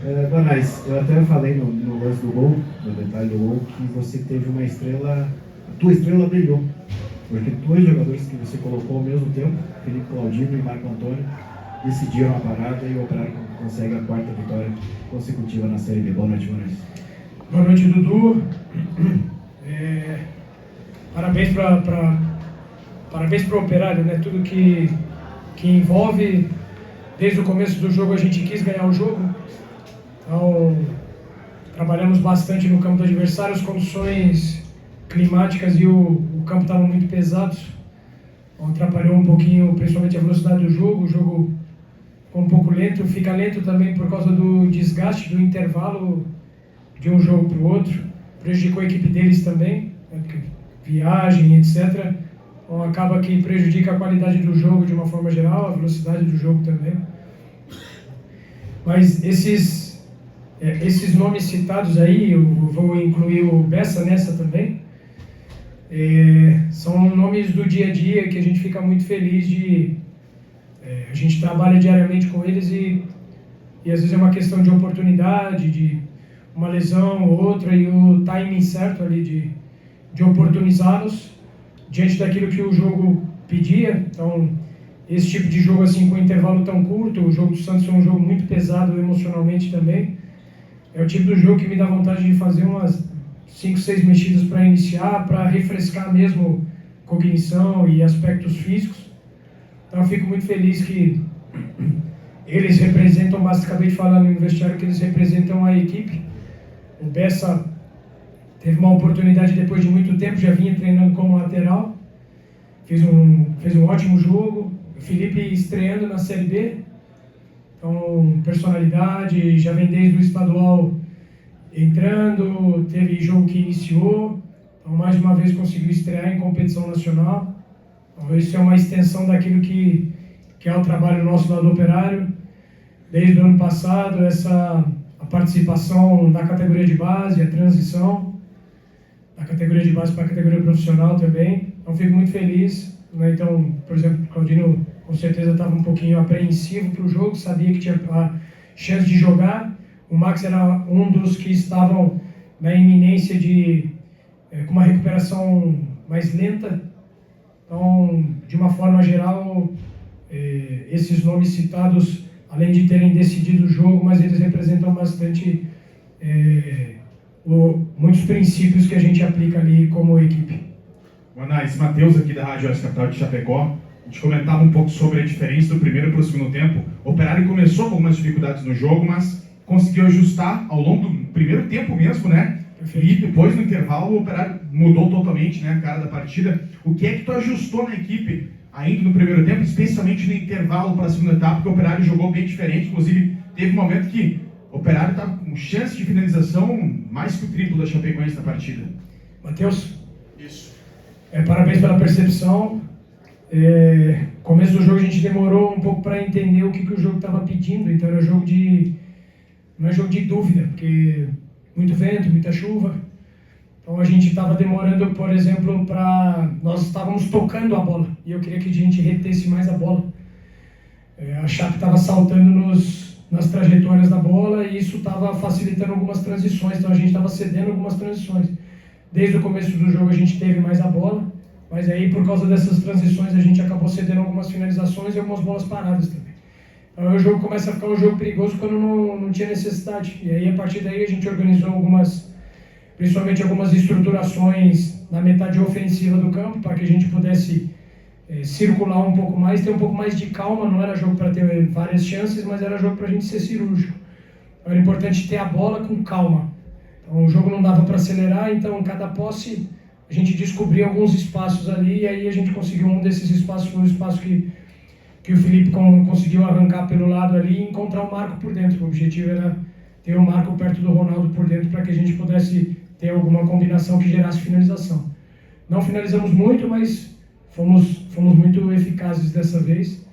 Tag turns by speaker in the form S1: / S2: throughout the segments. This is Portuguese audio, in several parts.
S1: Guanais, eu até falei no lance do gol, no detalhe do gol, que você teve uma estrela, a tua estrela brilhou. Porque dois jogadores que você colocou ao mesmo tempo, Felipe Claudino e Marco Antônio, decidiram a parada e o Operário consegue a quarta vitória consecutiva na Série B. Boa noite, Guanais.
S2: Boa noite, Dudu. Parabéns para o Operário, né? Tudo que envolve, desde o começo do jogo a gente quis ganhar o jogo. Então, trabalhamos bastante no campo do adversário, as condições climáticas e o campo estavam muito pesados. Então, atrapalhou um pouquinho, principalmente a velocidade do jogo. O jogo ficou um pouco lento, fica lento também por causa do desgaste do intervalo de um jogo para o outro. Prejudicou a equipe deles também, né? Viagem, etc. Então, acaba que prejudica a qualidade do jogo de uma forma geral, a velocidade do jogo também. Mas esses nomes citados aí, eu vou incluir o Bessa nessa também, são nomes do dia a dia que a gente fica muito feliz de... a gente trabalha diariamente com eles e às vezes é uma questão de oportunidade, de uma lesão ou outra, e o timing certo ali de oportunizá-los diante daquilo que o jogo pedia. Então, esse tipo de jogo assim com intervalo tão curto, o jogo do Santos é um jogo muito pesado emocionalmente também. É o tipo do jogo que me dá vontade de fazer umas 5, 6 mexidas para iniciar, para refrescar mesmo cognição e aspectos físicos. Então eu fico muito feliz que eles representam, acabei de falar no vestiário, que eles representam a equipe. O Bessa teve uma oportunidade depois de muito tempo, já vinha treinando como lateral, fez um ótimo jogo. O Felipe estreando na Série B, então personalidade, já vem desde o estadual entrando, teve jogo que iniciou, então mais uma vez conseguiu estrear em competição nacional. Então isso é uma extensão daquilo que é o trabalho nosso lá do Operário, desde o ano passado, a participação na categoria de base, a transição da categoria de base para a categoria profissional também. Então fico muito feliz, né? Então, por exemplo, o Claudino com certeza estava um pouquinho apreensivo para o jogo, sabia que tinha a chance de jogar. O Max era um dos que estavam na iminência com uma recuperação mais lenta. Então, de uma forma geral, esses nomes citados, além de terem decidido o jogo, mas eles representam bastante muitos princípios que a gente aplica ali como equipe.
S3: Guanais, Matheus aqui da Rádio Oeste Capital de Chapecó. A gente comentava um pouco sobre a diferença do primeiro para o segundo tempo. O Operário começou com algumas dificuldades no jogo, mas conseguiu ajustar ao longo do primeiro tempo mesmo, né? E depois, no intervalo, o Operário mudou totalmente, né, a cara da partida. O que é que tu ajustou na equipe ainda no primeiro tempo, especialmente no intervalo para a segunda etapa, porque o Operário jogou bem diferente. Inclusive, teve um momento que o Operário estava com chance de finalização mais que o triplo da Chapecoense na partida.
S2: Matheus?
S3: Isso.
S2: Parabéns pela percepção. Começo do jogo a gente demorou um pouco para entender o que o jogo estava pedindo, então era jogo não é jogo de dúvida, porque muito vento, muita chuva. Então a gente estava demorando, por exemplo, nós estávamos tocando a bola e eu queria que a gente retesse mais a bola. A Chape estava saltando nas trajetórias da bola e isso estava facilitando algumas transições, então a gente estava cedendo algumas transições. Desde o começo do jogo a gente teve mais a bola, mas aí por causa dessas transições a gente acabou cedendo algumas finalizações e algumas bolas paradas também. Então o jogo começa a ficar um jogo perigoso quando não tinha necessidade. E aí a partir daí a gente organizou principalmente algumas estruturações na metade ofensiva do campo, para que a gente pudesse circular um pouco mais, ter um pouco mais de calma. Não era jogo para ter várias chances, mas era jogo para a gente ser cirúrgico. Então, era importante ter a bola com calma. Então o jogo não dava para acelerar, então em cada posse a gente descobriu alguns espaços ali, e aí a gente conseguiu um desses espaços, foi um espaço que o Felipe conseguiu arrancar pelo lado ali e encontrar o Marco por dentro. O objetivo era ter o Marco perto do Ronaldo por dentro, para que a gente pudesse ter alguma combinação que gerasse finalização. Não finalizamos muito, mas fomos muito eficazes dessa vez,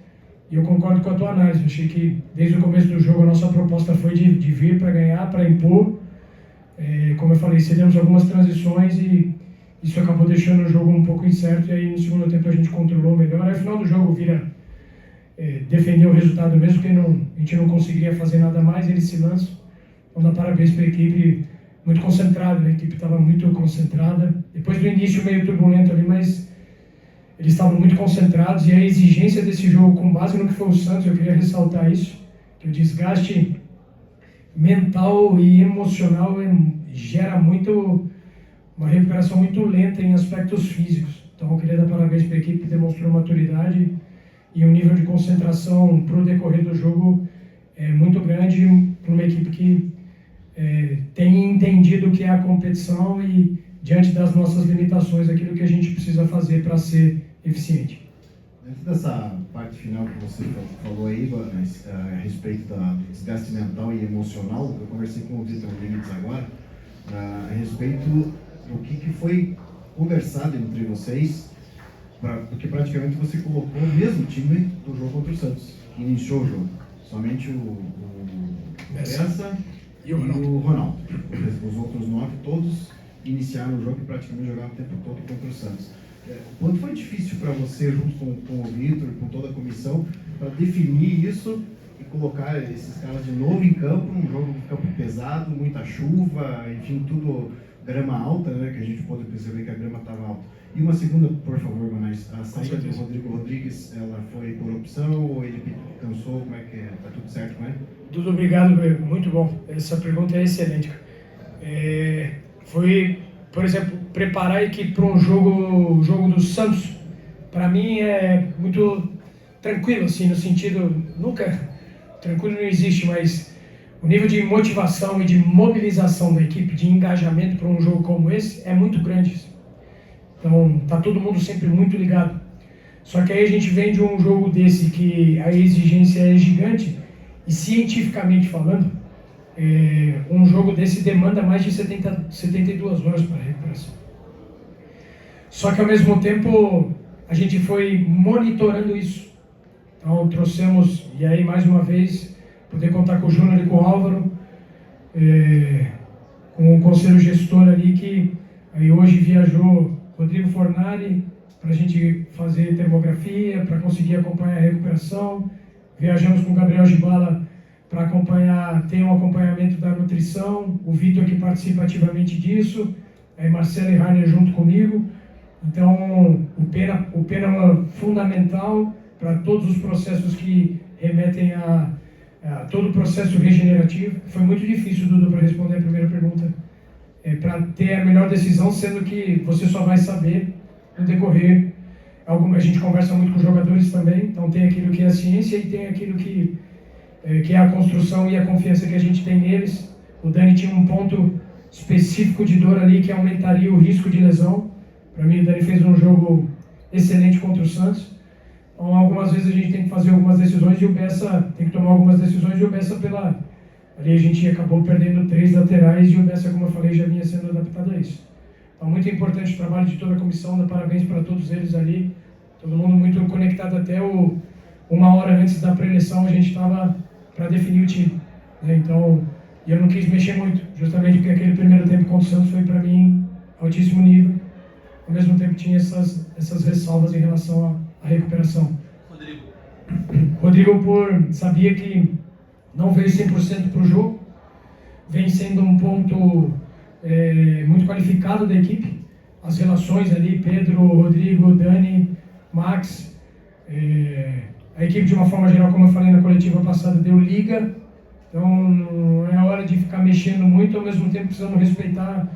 S2: e eu concordo com a tua análise. Eu achei que desde o começo do jogo a nossa proposta foi de vir para ganhar, para impor. Como eu falei, cedemos algumas transições e isso acabou deixando o jogo um pouco incerto, e aí no segundo tempo a gente controlou melhor. Aí no final do jogo o Vira defendeu o resultado mesmo, porque a gente não conseguiria fazer nada mais, ele se lança. Então, dar parabéns para a equipe, muito concentrada, né? A equipe estava muito concentrada. Depois do início meio turbulento ali, mas eles estavam muito concentrados, e a exigência desse jogo, com base no que foi o Santos, eu queria ressaltar isso, que o desgaste mental e emocional gera uma recuperação muito lenta em aspectos físicos. Então eu queria dar parabéns para a equipe que demonstrou maturidade e um nível de concentração para o decorrer do jogo muito grande, para uma equipe que tem entendido o que é a competição e, diante das nossas limitações, aquilo que a gente precisa fazer para ser eficiente.
S1: Dentro dessa parte final que você falou aí, a respeito do desgaste mental e emocional, eu conversei com o Vitor Limites agora, a respeito do que foi conversado entre vocês, porque praticamente você colocou o mesmo time do jogo contra o Santos, que iniciou o jogo. Somente o Bessa e o Ronaldo. Os outros 9, todos iniciaram o jogo e praticamente jogaram o tempo todo contra o Santos. Quanto foi difícil para você, junto com o Vitor, com toda a comissão, para definir isso e colocar esses caras de novo em campo, um jogo de campo pesado, muita chuva, enfim, tudo grama alta, né, que a gente pôde perceber que a grama estava alta. E uma segunda, por favor, Manais, a saída do Rodrigo Rodrigues, ela foi por opção ou ele cansou? Como é que é? Tá tudo certo, não é?
S2: Tudo obrigado, muito bom. Essa pergunta é excelente. Foi, por exemplo, preparar a equipe para um jogo do Santos, para mim é muito tranquilo, assim, no sentido, nunca, tranquilo não existe, mas o nível de motivação e de mobilização da equipe, de engajamento para um jogo como esse, é muito grande. Então, tá todo mundo sempre muito ligado. Só que aí a gente vem de um jogo desse que a exigência é gigante, e cientificamente falando, um jogo desse demanda mais de 72 horas para recuperação. Só que ao mesmo tempo, a gente foi monitorando isso. Então trouxemos, e aí mais uma vez, poder contar com o Júnior e com o Álvaro, com o conselho gestor ali, que aí hoje viajou Rodrigo Fornari para a gente fazer termografia, para conseguir acompanhar a recuperação. Viajamos com o Gabriel Gibala para ter um acompanhamento da nutrição, o Vitor que participa ativamente disso, aí Marcelo e Rainer junto comigo. Então, o Pena é fundamental para todos os processos que remetem a todo o processo regenerativo. Foi muito difícil, Dudu, para responder a primeira pergunta, para ter a melhor decisão, sendo que você só vai saber no decorrer. A gente conversa muito com os jogadores também, então tem aquilo que é a ciência e tem aquilo que é a construção e a confiança que a gente tem neles. O Dani tinha um ponto específico de dor ali que aumentaria o risco de lesão. Para mim, o Dani fez um jogo excelente contra o Santos. Então, algumas vezes a gente tem que fazer algumas decisões e o Bessa tem que tomar algumas decisões, e o Bessa ali a gente acabou perdendo 3 laterais e o Bessa, como eu falei, já vinha sendo adaptado a isso. Então, muito importante o trabalho de toda a comissão, dá parabéns para todos eles ali. Todo mundo muito conectado, até uma hora antes da pré-eleição a gente estava para definir o time, né? Então, eu não quis mexer muito, justamente porque aquele primeiro tempo contra o Santos foi para mim altíssimo nível. Ao mesmo tempo tinha essas ressalvas em relação à recuperação. Rodrigo sabia que não veio 100% para o jogo, vem sendo um ponto muito qualificado da equipe. As relações ali, Pedro, Rodrigo, Dani, Max, a equipe de uma forma geral, como eu falei na coletiva passada, deu liga. Então não é hora de ficar mexendo muito, ao mesmo tempo precisamos respeitar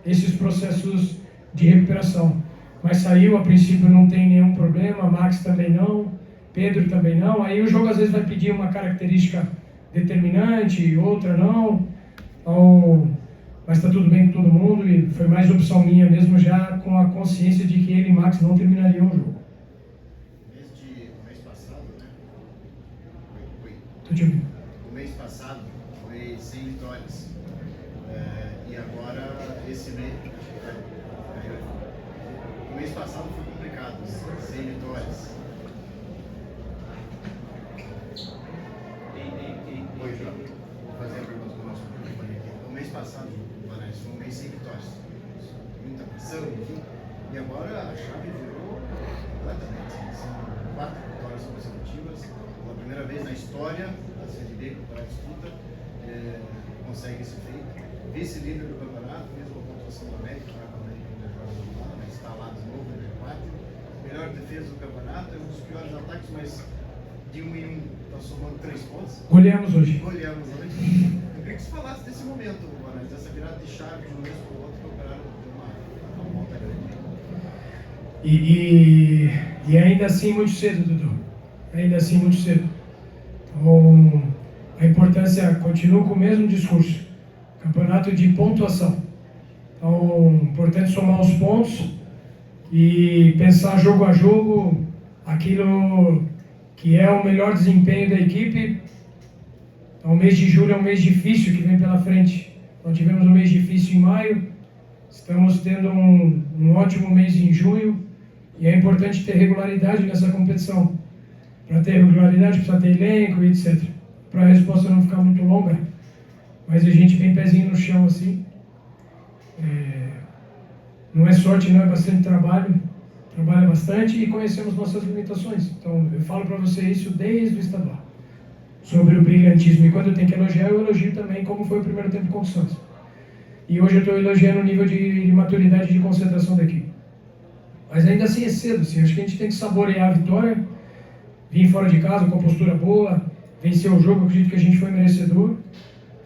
S2: esses processos de recuperação. Mas saiu, a princípio não tem nenhum problema, Max também não, Pedro também não. Aí o jogo às vezes vai pedir uma característica determinante, outra não. Então, mas está tudo bem com todo mundo, e foi mais opção minha mesmo, já com a consciência de que ele e Max não terminariam o jogo.
S4: O mês passado, né?
S2: Tô te ouvindo.
S4: O mês passado foi 100 vitórias. E agora, esse mês... O mês passado foi complicado, 100 vitórias. Oi, João. Vou fazer a pergunta do nosso microfone aqui. O mês passado, Vanessa, foi um mês sem vitórias. Muita pressão, enfim. E agora a chave virou completamente. São 4 vitórias consecutivas. Pela primeira vez na história da Série B, para a disputa, consegue esse feito. Vice-líder do campeonato, mesmo a pontuação do América, que o América ainda joga lá, mas está lá de novo, ele é 4. Melhor defesa do campeonato, é um dos piores ataques, mas de 1 em 1 está somando 3 pontos.
S2: Goleamos hoje.
S4: Goleamos hoje. Eu queria que você falasse desse momento, Vanessa, dessa virada de chave de um mês para o outro, que o Operário deu uma volta grande.
S2: E ainda assim muito cedo, Dudu. Ainda assim muito cedo. Então, a importância, continua com o mesmo discurso. Campeonato de pontuação. Então, importante somar os pontos e pensar jogo a jogo aquilo que é o melhor desempenho da equipe. Então, o mês de julho é um mês difícil que vem pela frente. Então, tivemos um mês difícil em maio, estamos tendo um ótimo mês em junho e é importante ter regularidade nessa competição. Para ter regularidade precisa ter elenco e etc. Para a resposta não ficar muito longa, mas a gente vem pezinho no chão assim. Não é sorte, não, é bastante trabalho. Trabalha bastante e conhecemos nossas limitações. Então, eu falo para você isso desde o estadual, sobre o brilhantismo. E quando eu tenho que elogiar, eu elogio também como foi o primeiro tempo com o Santos. E hoje eu estou elogiando o nível de maturidade e de concentração da equipe. Mas ainda assim é cedo, assim. Acho que a gente tem que saborear a vitória, vir fora de casa com postura boa, vencer o jogo. Eu acredito que a gente foi merecedor.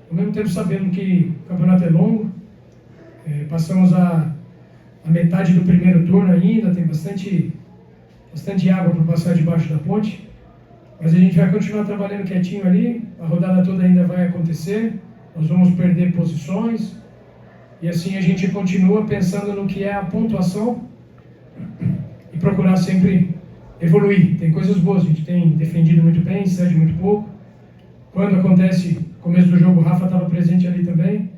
S2: Ao mesmo tempo sabendo que o campeonato é longo, passamos a metade do primeiro turno ainda, tem bastante água para passar debaixo da ponte, mas a gente vai continuar trabalhando quietinho ali, a rodada toda ainda vai acontecer, nós vamos perder posições, e assim a gente continua pensando no que é a pontuação e procurar sempre evoluir. Tem coisas boas, a gente tem defendido muito bem, cede muito pouco. Quando acontece começo do jogo, o Rafa estava presente ali também,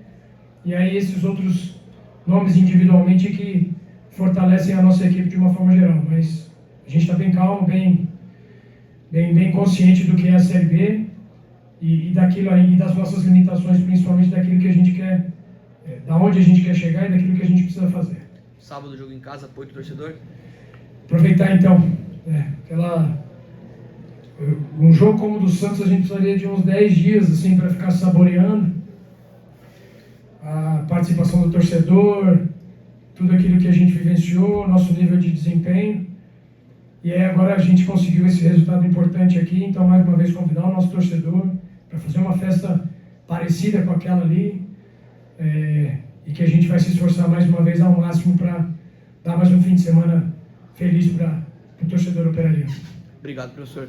S2: e aí esses outros nomes individualmente que fortalecem a nossa equipe de uma forma geral, mas a gente está bem calmo, bem consciente do que é a Série B e daquilo aí, e das nossas limitações, principalmente daquilo que a gente quer, da onde a gente quer chegar e daquilo que a gente precisa fazer.
S5: Sábado, jogo em casa, apoio do torcedor?
S2: Aproveitar então, um jogo como o do Santos a gente precisaria de uns 10 dias assim para ficar saboreando a participação do torcedor, tudo aquilo que a gente vivenciou, nosso nível de desempenho. E aí agora a gente conseguiu esse resultado importante aqui, então mais uma vez convidar o nosso torcedor para fazer uma festa parecida com aquela ali, e que a gente vai se esforçar mais uma vez ao máximo para dar mais um fim de semana feliz para o torcedor operariano.
S5: Obrigado, professor.